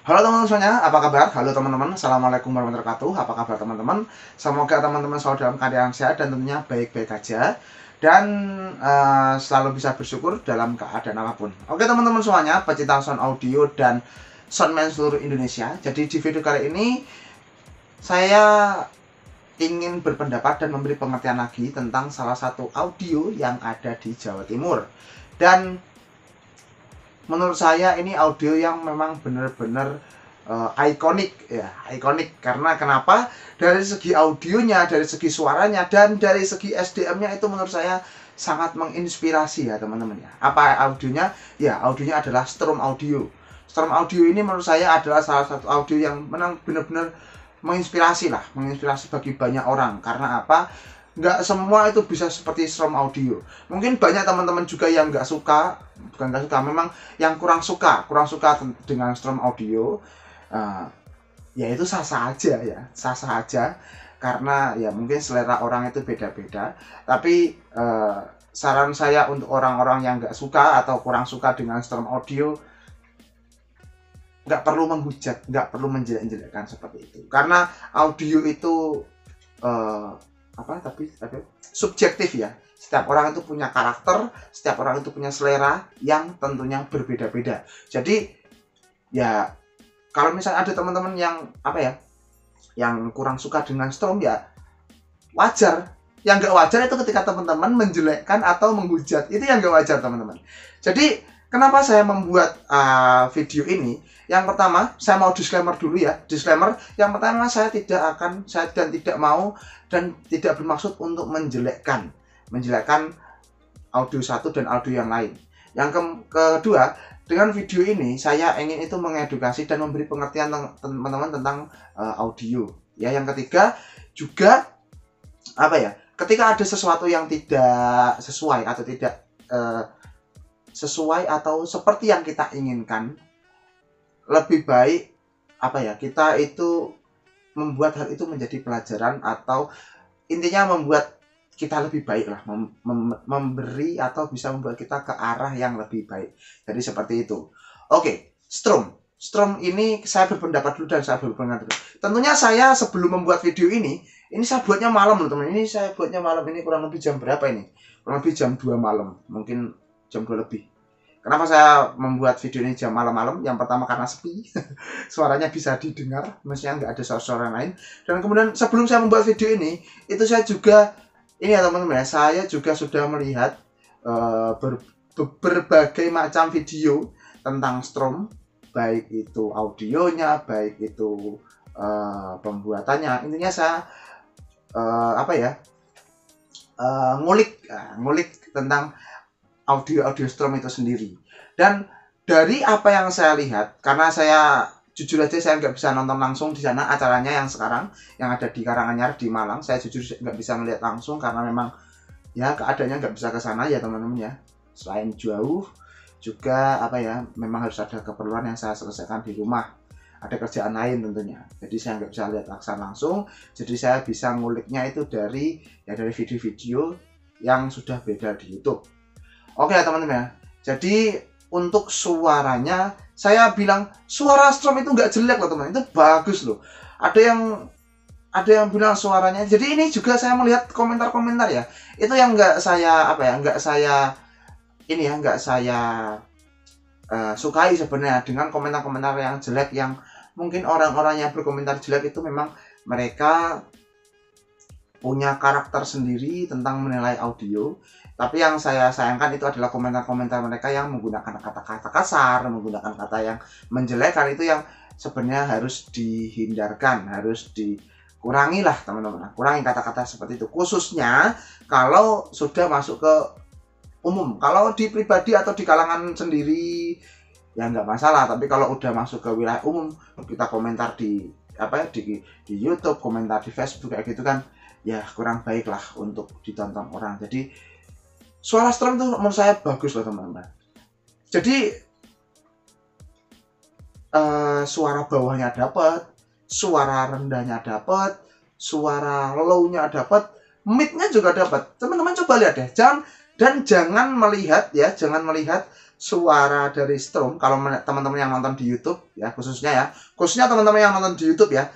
Halo teman-teman semuanya, apa kabar? Halo teman-teman, Assalamualaikum warahmatullahi wabarakatuh. Apa kabar teman-teman? Semoga teman-teman selalu dalam keadaan sehat dan tentunya baik-baik aja. Dan selalu bisa bersyukur dalam keadaan apapun. Oke teman-teman semuanya, pecinta sound audio dan soundman seluruh Indonesia. Jadi di video kali ini, saya ingin berpendapat dan memberi pengertian lagi tentang salah satu audio yang ada di Jawa Timur. Dan menurut saya ini audio yang memang benar-benar ikonik ya, ikonik karena kenapa? Dari segi audionya, dari segi suaranya, dan dari segi SDM-nya itu menurut saya sangat menginspirasi ya teman-teman ya. Apa audionya? Ya, audionya adalah Strom Audio. Strom Audio ini menurut saya adalah salah satu audio yang memang benar-benar menginspirasi lah, menginspirasi bagi banyak orang. Karena apa? Nggak semua itu bisa seperti Strom Audio. Mungkin banyak teman-teman juga yang nggak suka, bukan nggak suka, memang yang kurang suka dengan Strom Audio. Ya itu sah-sah aja ya, sah-sah aja, karena ya mungkin selera orang itu beda-beda. Tapi saran saya untuk orang-orang yang nggak suka atau kurang suka dengan Strom Audio, nggak perlu menghujat, nggak perlu menjelek-jelekkan seperti itu, karena audio itu tapi subjektif ya. Setiap orang itu punya karakter, setiap orang itu punya selera yang tentunya berbeda-beda. Jadi ya kalau misalnya ada teman-teman yang yang kurang suka dengan Strom, ya wajar. Yang nggak wajar itu ketika teman-teman menjelekkan atau menghujat, itu yang nggak wajar teman-teman. Jadi kenapa saya membuat video ini? Yang pertama, saya mau disclaimer dulu ya. Disclaimer, yang pertama saya tidak mau dan tidak bermaksud untuk menjelekkan audio satu dan audio yang lain. Yang kedua, dengan video ini saya ingin itu mengedukasi dan memberi pengertian teman-teman tentang audio. Ya, yang ketiga juga ketika ada sesuatu yang tidak sesuai atau tidak sesuai atau seperti yang kita inginkan, lebih baik kita itu membuat hal itu menjadi pelajaran, atau intinya membuat kita lebih baik lah, memberi atau bisa membuat kita ke arah yang lebih baik. Jadi seperti itu. Oke, Strom ini saya berpendapat dulu dan saya berpendapat dulu. Tentunya saya sebelum membuat video ini saya buatnya malam loh teman. Ini saya buatnya malam, ini kurang lebih jam berapa ini? Kurang lebih jam 2 malam, mungkin jam 2 lebih. Kenapa saya membuat video ini jam malam-malam? Yang pertama karena sepi, suaranya bisa didengar, maksudnya nggak ada suara-suara lain. Dan kemudian sebelum saya membuat video ini, itu saya juga teman-teman ya, saya juga sudah melihat berbagai macam video tentang Strom, baik itu audionya, baik itu pembuatannya. Intinya saya ngulik tentang audio Strom itu sendiri. Dan dari apa yang saya lihat, karena saya jujur aja saya nggak bisa nonton langsung di sana acaranya yang sekarang yang ada di Karanganyar di Malang. Saya jujur nggak bisa melihat langsung karena memang ya keadaannya nggak bisa ke sana ya teman-teman ya. Selain jauh juga memang harus ada keperluan yang saya selesaikan di rumah. Ada kerjaan lain tentunya. Jadi saya nggak bisa lihat langsung. Jadi saya bisa nguliknya itu dari video-video yang sudah beda di YouTube. Oke ya teman-teman ya. Jadi untuk suaranya, saya bilang suara Strom itu nggak jelek loh teman, itu bagus loh. Ada yang bilang suaranya. Jadi ini juga saya melihat komentar-komentar ya. Itu yang nggak saya sukai sebenarnya dengan komentar-komentar yang jelek, yang mungkin orang-orang yang berkomentar jelek itu memang mereka punya karakter sendiri tentang menilai audio. Tapi yang saya sayangkan itu adalah komentar-komentar mereka yang menggunakan kata-kata kasar, menggunakan kata yang menjelekkan. Itu yang sebenarnya harus dihindarkan, harus dikurangi lah teman-teman. Kurangi kata-kata seperti itu, khususnya kalau sudah masuk ke umum. Kalau di pribadi atau di kalangan sendiri ya nggak masalah, tapi kalau udah masuk ke wilayah umum, kita komentar di YouTube, komentar di Facebook kayak gitu kan, ya kurang baik lah untuk ditonton orang. Jadi suara Strom itu menurut saya bagus loh teman-teman. Jadi suara bawahnya dapat, suara rendahnya dapat, suara low-nya dapat, mid-nya juga dapat. Teman-teman coba lihat deh, Dan jangan melihat ya, jangan melihat suara dari Strom. Kalau teman-teman yang nonton di YouTube ya, khususnya teman-teman yang nonton di YouTube ya,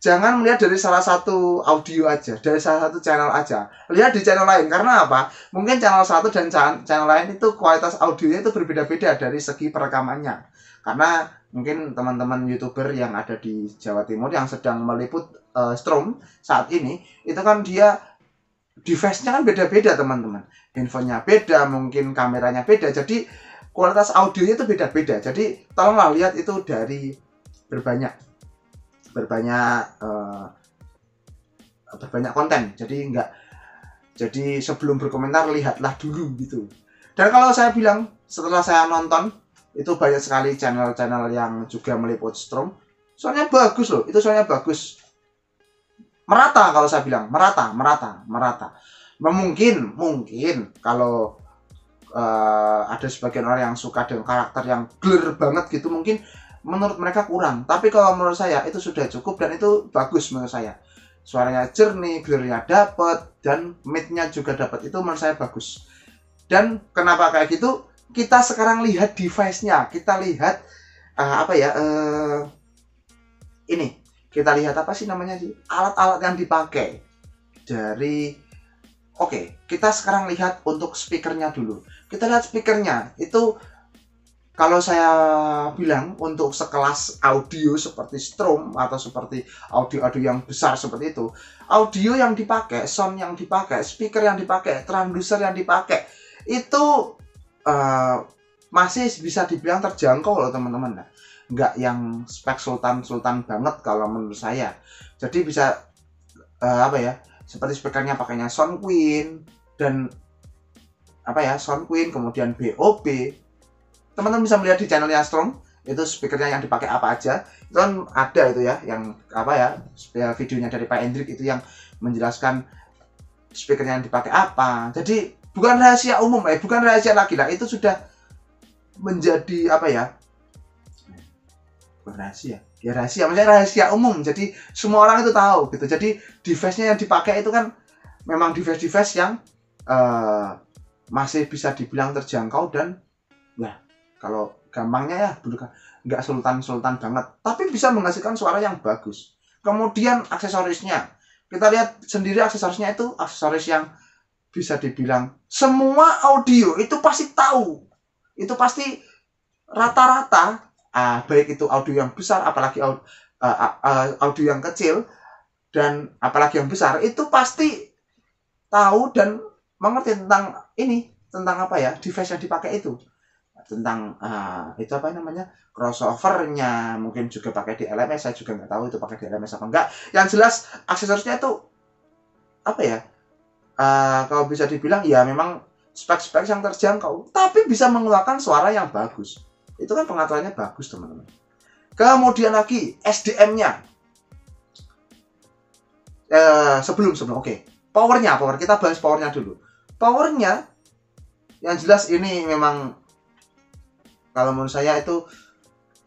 jangan melihat dari salah satu audio aja, dari salah satu channel aja. Lihat di channel lain. Karena apa? Mungkin channel satu dan channel lain itu kualitas audionya itu berbeda-beda dari segi perekamannya. Karena mungkin teman-teman YouTuber yang ada di Jawa Timur yang sedang meliput Strom saat ini, itu kan dia device-nya kan beda-beda teman-teman. Handphonenya beda, mungkin kameranya beda. Jadi kualitas audionya itu beda-beda. Jadi tolonglah lihat itu dari berbanyak konten. Jadi sebelum berkomentar lihatlah dulu gitu. Dan kalau saya bilang setelah saya nonton itu banyak sekali channel-channel yang juga meliput Strom. Soalnya bagus loh, itu soalnya bagus. Merata kalau saya bilang, merata. Mungkin kalau ada sebagian orang yang suka dengan karakter yang clear banget gitu, mungkin menurut mereka kurang. Tapi kalau menurut saya itu sudah cukup dan itu bagus menurut saya. Suaranya jernih, clearnya dapat, dan mid-nya juga dapat. Itu menurut saya bagus. Dan kenapa kayak gitu? Kita sekarang lihat device-nya. Kita lihat ini. Kita lihat apa sih namanya sih? Alat-alat yang dipakai dari Oke, kita sekarang lihat untuk speakernya dulu. Kita lihat speakernya, itu kalau saya bilang untuk sekelas audio seperti Strom atau seperti audio-audio yang besar seperti itu, audio yang dipakai, sound yang dipakai, speaker yang dipakai, transducer yang dipakai, itu masih bisa dibilang terjangkau loh teman-teman. Nggak yang spek sultan banget kalau menurut saya. Jadi bisa seperti speakernya pakainya SoundQueen dan SoundQueen, kemudian BOB. Teman-teman bisa melihat di channelnya Strom itu speakernya yang dipakai apa aja. Itu kan ada itu ya, yang videonya dari Pak Hendrik itu yang menjelaskan speakernya yang dipakai apa. Jadi bukan rahasia umum, bukan rahasia lagi lah. Itu sudah menjadi rahasia, maksudnya rahasia umum. Jadi semua orang itu tahu gitu. Jadi device-nya yang dipakai itu kan memang device yang masih bisa dibilang terjangkau dan ya kalau gampangnya ya bukan nggak sultan banget, tapi bisa menghasilkan suara yang bagus. Kemudian aksesorisnya, kita lihat sendiri aksesorisnya itu aksesoris yang bisa dibilang semua audio itu pasti tahu. Itu pasti rata-rata baik itu audio yang besar, apalagi audio yang kecil, dan apalagi yang besar, itu pasti tahu dan mengerti tentang device yang dipakai itu, tentang crossovernya, mungkin juga pakai di LMS. Saya juga nggak tahu itu pakai di LMS apa enggak. Yang jelas aksesorisnya itu kalau bisa dibilang ya memang spek-spek yang terjangkau, tapi bisa mengeluarkan suara yang bagus. Itu kan pengaturannya bagus teman-teman. Kemudian lagi SDM-nya. Sebelum powernya, kita bahas powernya dulu. Powernya yang jelas ini memang kalau menurut saya itu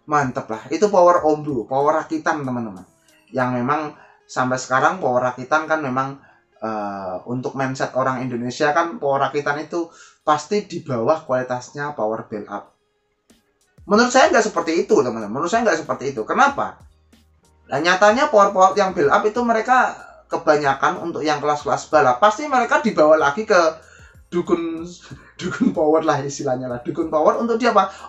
mantep lah. Itu power ombro, power rakitan teman-teman. Yang memang sampai sekarang power rakitan kan memang untuk mindset orang Indonesia kan power rakitan itu pasti di bawah kualitasnya power build up. Menurut saya nggak seperti itu teman-teman. Menurut saya nggak seperti itu. Kenapa? Nah, nyatanya power yang build up itu mereka kebanyakan untuk yang kelas-kelas balap pasti mereka dibawa lagi ke dukun power lah istilahnya lah. Dukun power untuk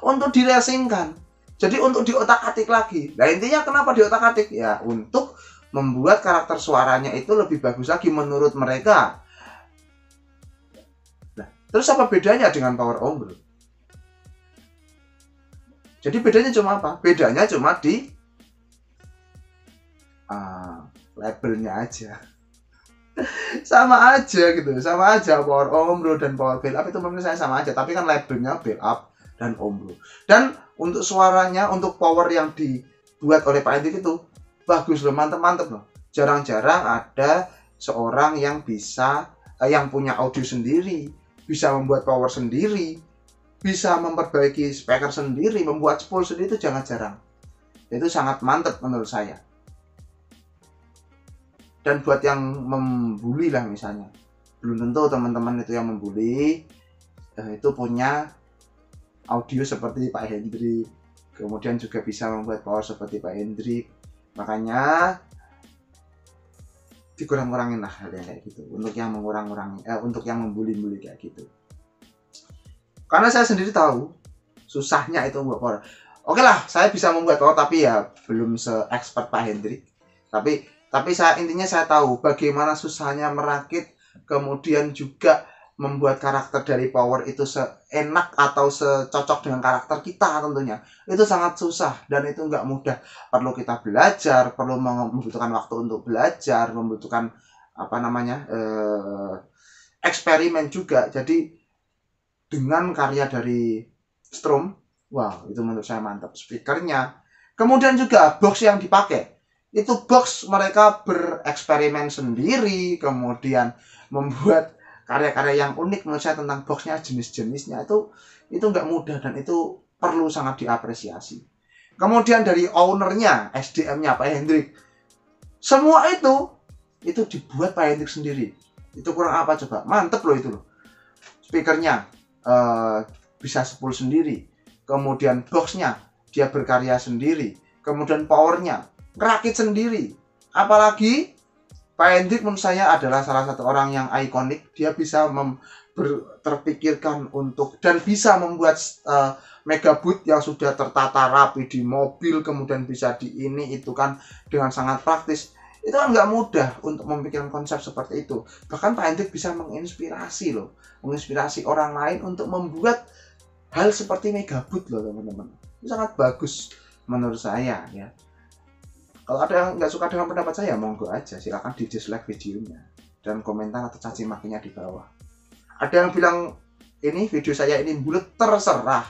untuk diracingkan. Jadi untuk diotak-atik lagi. Nah intinya kenapa diotak-atik? Ya untuk membuat karakter suaranya itu lebih bagus lagi menurut mereka. Nah, terus apa bedanya dengan power ombro? Jadi bedanya cuma apa? Bedanya cuma di labelnya aja. Sama aja gitu, sama aja power ombro dan power build up itu menurut saya sama aja, tapi kan labelnya build up dan ombro. Dan untuk suaranya, untuk power yang dibuat oleh Pak Hendrik itu bagus loh, mantep loh. Jarang-jarang ada seorang yang bisa yang punya audio sendiri, bisa membuat power sendiri, bisa memperbaiki speaker sendiri, membuat spool sendiri, itu jarang-jarang. Itu sangat mantep menurut saya. Dan buat yang membuli lah misalnya, belum tentu teman-teman itu yang membuli, itu punya audio seperti Pak Hendrik, kemudian juga bisa membuat power seperti Pak Hendrik. Makanya dikurang-kurangin lah hal yang kayak gitu, untuk yang untuk yang membuli kayak gitu. Karena saya sendiri tahu susahnya itu membuat power. Oke lah, saya bisa membuat power tapi ya belum se-expert Pak Hendrik. Tapi intinya saya tahu bagaimana susahnya merakit, kemudian juga membuat karakter dari power itu seenak atau secocok dengan karakter kita tentunya. Itu sangat susah dan itu nggak mudah. Perlu kita belajar, perlu membutuhkan waktu untuk belajar, membutuhkan eksperimen juga. Jadi dengan karya dari Strom, wow, itu menurut saya mantap. Speakernya, kemudian juga box yang dipakai. Itu box mereka bereksperimen sendiri, kemudian membuat karya-karya yang unik menurut saya tentang boxnya, jenis-jenisnya itu nggak mudah dan itu perlu sangat diapresiasi. Kemudian dari ownernya, SDM-nya Pak Hendrik, semua itu dibuat Pak Hendrik sendiri. Itu kurang apa coba? Mantep loh itu loh. Speakernya bisa spool sendiri, kemudian boxnya dia berkarya sendiri, kemudian powernya rakit sendiri. Apalagi Pak Hendrik menurut saya adalah salah satu orang yang ikonik. Dia bisa terpikirkan untuk dan bisa membuat megaboot yang sudah tertata rapi di mobil, kemudian bisa di ini itu kan dengan sangat praktis. Itu kan nggak mudah untuk memikirkan konsep seperti itu. Bahkan Pak Hendrik bisa menginspirasi orang lain untuk membuat hal seperti megaboot loh teman-teman. Itu sangat bagus menurut saya ya. Kalau ada yang nggak suka dengan pendapat saya, monggo aja, silakan di dislike videonya dan komentar atau caci makinya di bawah. Ada yang bilang ini video saya ini bulat, terserah.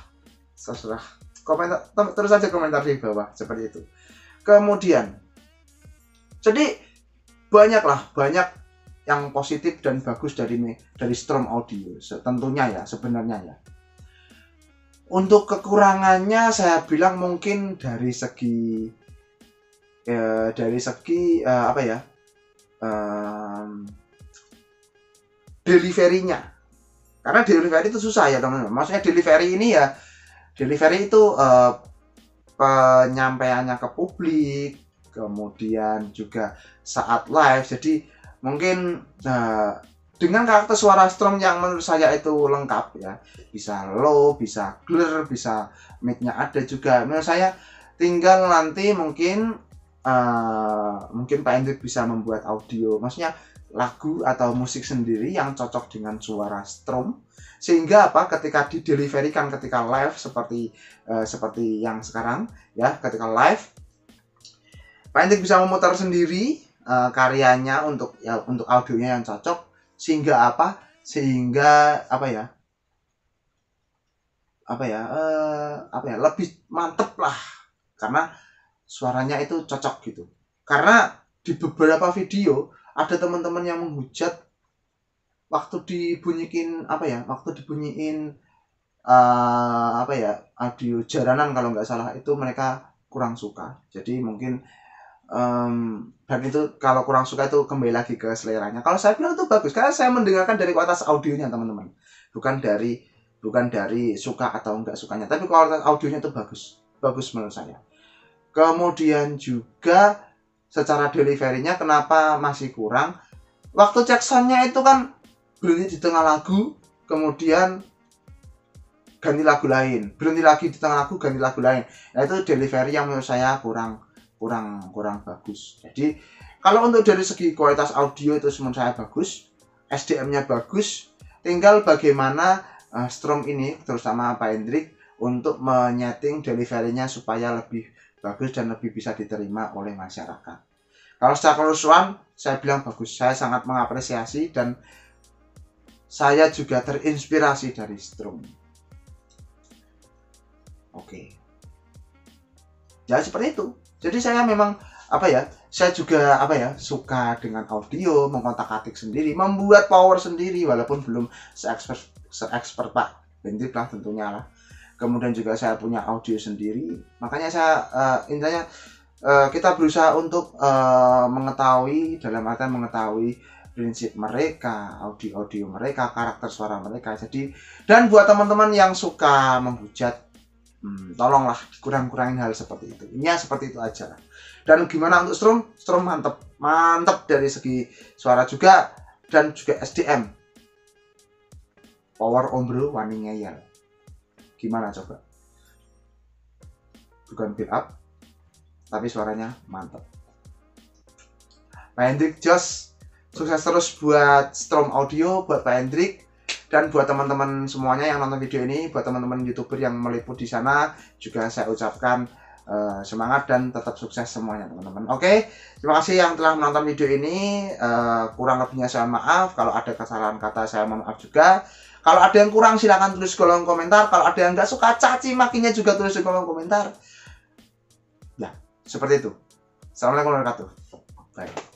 Komentar terus aja komentar di bawah seperti itu. Kemudian, jadi banyak yang positif dan bagus dari Strom Audio, tentunya ya sebenarnya ya. Untuk kekurangannya saya bilang mungkin dari segi delivery-nya. Karena delivery itu susah ya teman-teman. Maksudnya delivery itu penyampaiannya ke publik, kemudian juga saat live. Jadi mungkin dengan karakter suara Strom yang menurut saya itu lengkap ya, bisa low, bisa clear, bisa mic-nya ada juga. Menurut saya tinggal nanti mungkin Pak Hendrik bisa membuat audio, maksudnya lagu atau musik sendiri yang cocok dengan suara Strom, sehingga ketika dideliverikan ketika live seperti yang sekarang ya, ketika live Pak Hendrik bisa memutar sendiri karyanya untuk audionya yang cocok, sehingga lebih mantep lah karena suaranya itu cocok gitu. Karena di beberapa video ada teman-teman yang menghujat waktu dibunyiin audio jaranan kalau nggak salah, itu mereka kurang suka. Jadi mungkin dan itu kalau kurang suka itu kembali lagi ke seleranya. Kalau saya bilang itu bagus karena saya mendengarkan dari kualitas audionya teman-teman, bukan dari suka atau enggak sukanya, tapi kualitas audionya itu bagus menurut saya. Kemudian juga secara delivery-nya kenapa masih kurang, waktu cek sound-nya itu kan berhenti di tengah lagu, kemudian ganti lagu lain, berhenti lagi di tengah lagu, ganti lagu lain. Nah, itu delivery yang menurut saya kurang bagus. Jadi kalau untuk dari segi kualitas audio itu menurut saya bagus, SDM-nya bagus, tinggal bagaimana Strom ini terutama Pak Hendrik untuk menyeting delivery-nya supaya lebih bagus dan lebih bisa diterima oleh masyarakat. Kalau secara keseluruhan saya bilang bagus, saya sangat mengapresiasi dan saya juga terinspirasi dari Strom. Oke. Ya seperti itu. Jadi saya memang saya juga suka dengan audio, mengotak-atik sendiri, membuat power sendiri walaupun belum se-expert Pak Hendrik lah tentunya lah. Kemudian juga saya punya audio sendiri, makanya saya kita berusaha untuk mengetahui prinsip mereka, audio mereka, karakter suara mereka. Jadi, dan buat teman-teman yang suka menghujat, tolonglah kurang-kurangin hal seperti itu. Ini seperti itu aja. Dan gimana untuk Strom mantep dari segi suara juga, dan juga SDM. Power Om Bro wani ngeyel. Gimana coba? Bukan build up, tapi suaranya mantap. Pak Hendrik Jos, sukses terus buat Strom Audio, buat Pak Hendrik, dan buat teman-teman semuanya yang nonton video ini, buat teman-teman YouTuber yang meliput di sana, juga saya ucapkan semangat dan tetap sukses semuanya teman-teman. Oke, terima kasih yang telah menonton video ini. Kurang lebihnya saya maaf, kalau ada kesalahan kata saya mohon maaf juga. Kalau ada yang kurang silahkan tulis di kolom komentar. Kalau ada yang nggak suka caci makinya juga tulis di kolom komentar. Ya, seperti itu. Assalamualaikum warahmatullahi wabarakatuh. Bye.